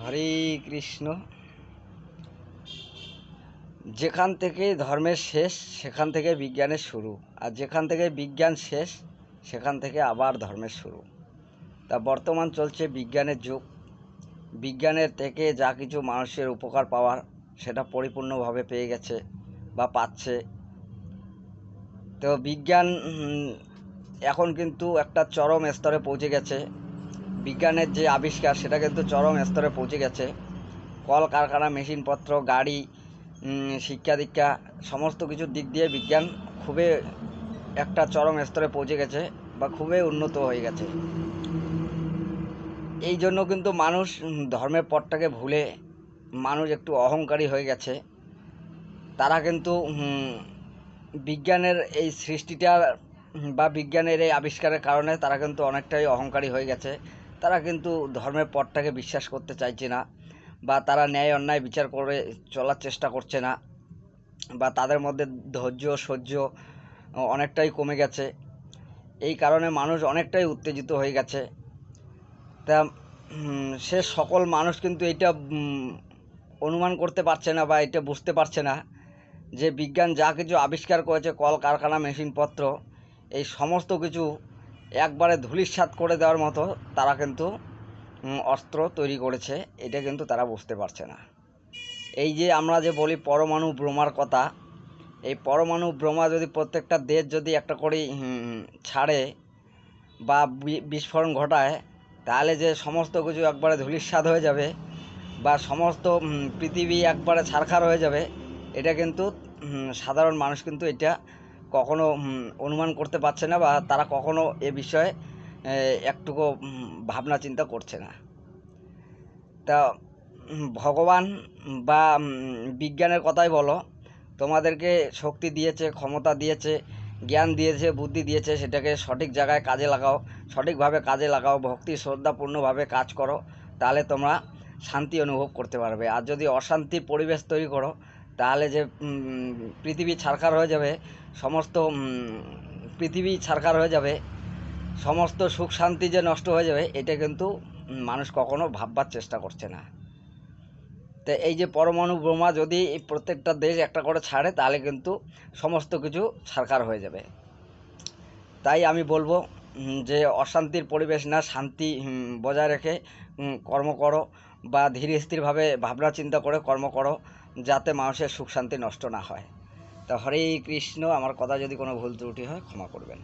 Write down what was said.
হরে কৃষ্ণ। যেখান থেকে ধর্মের শেষ সেখান থেকে বিজ্ঞানের শুরু, আর যেখান থেকে বিজ্ঞান শেষ সেখান থেকে আবার ধর্মের শুরু। তা বর্তমান চলছে বিজ্ঞানের যুগ। বিজ্ঞানের থেকে যা কিছু মানুষের উপকার পাওয়ার সেটা পরিপূর্ণভাবে পেয়ে গেছে বা পাচ্ছে। তো বিজ্ঞান এখন কিন্তু একটা চরম স্তরে পৌঁছে গেছে। বিজ্ঞানের যে আবিষ্কার সেটা কিন্তু চরম স্তরে পৌঁছে গেছে। কলকারখানা, মেশিনপত্র, গাড়ি, শিক্ষা দীক্ষা সমস্ত কিছুর দিক দিয়ে বিজ্ঞান খুবই একটা চরম স্তরে পৌঁছে গেছে বা খুবই উন্নত হয়ে গেছে। এই জন্য কিন্তু মানুষ ধর্মের পথটাকে ভুলে মানুষ একটু অহংকারী হয়ে গেছে। তারা কিন্তু বিজ্ঞানের এই সৃষ্টিটা বা বিজ্ঞানের এই আবিষ্কারের কারণে তারা কিন্তু অনেকটাই অহংকারী হয়ে গেছে। তারা কিন্তু ধর্মের পথটাকে বিশ্বাস করতে চাইছে না, বা তারা ন্যায় অন্যায় বিচার করে চলার চেষ্টা করছে না, বা তাদের মধ্যে ধৈর্য সহ্য অনেকটাই কমে গেছে। এই কারণে মানুষ অনেকটাই উত্তেজিত হয়ে গেছে। তা সে সকল মানুষ কিন্তু এটা অনুমান করতে পারছে না বা এটা বুঝতে পারছে না যে বিজ্ঞান যা কিছু আবিষ্কার করেছে, কলকারখানা, মেশিনপত্র, এই সমস্ত কিছু একবারে ধূলিসাৎ করে দেওয়ার মতো তারা কিন্তু অস্ত্র তৈরি করেছে। এটা কিন্তু তারা বুঝতে পারছে না। এই যে আমরা যে বলি পরমাণু বোমার কথা, এই পরমাণু বোমা যদি প্রত্যেকটা দেশ যদি একটা করে ছাড়ে বা বিস্ফোরণ ঘটায়, তাহলে যে সমস্ত কিছু একবারে ধূলিসাৎ হয়ে যাবে বা সমস্ত পৃথিবী একবারে ছারখার হয়ে যাবে, এটা কিন্তু সাধারণ মানুষ কিন্তু এটা কখনো অনুমান করতে পারছে না, বা তারা কখনো এ বিষয়ে একটুকু ভাবনা চিন্তা করছে না। তা ভগবান বা বিজ্ঞানের কথাই বলো, তোমাদেরকে শক্তি দিয়েছে, ক্ষমতা দিয়েছে, জ্ঞান দিয়েছে, বুদ্ধি দিয়েছে, সেটাকে সঠিক জায়গায় কাজে লাগাও, সঠিকভাবে কাজে লাগাও, ভক্তি শ্রদ্ধাপূর্ণভাবে কাজ করো, তাহলে তোমরা শান্তি অনুভব করতে পারবে। আর যদি অশান্তির পরিবেশ তৈরি করো, তাহলে যে পৃথিবী ছারখার হয়ে যাবে, সমস্ত পৃথিবী ছারখার হয়ে যাবে, সমস্ত সুখ শান্তি যে নষ্ট হয়ে যাবে, এটা কিন্তু মানুষ কখনো ভাববার চেষ্টা করছে না। তো এই যে পরমাণু বোমা যদি প্রত্যেকটা দেশ একটা করে ছাড়ে, তাহলে কিন্তু সমস্ত কিছু ছারখার হয়ে যাবে। তাই আমি বলবো যে অশান্তির পরিবেশ না, শান্তি বজায় রেখে কর্ম করো, বা ধীরে স্থিরভাবে ভাবনা চিন্তা করে কর্ম করো, যাতে মানুষের সুখ শান্তি নষ্ট না হয়। তো হরে কৃষ্ণ। আমার কথা যদি কোনো ভুল ত্রুটি হয় ক্ষমা করবেন।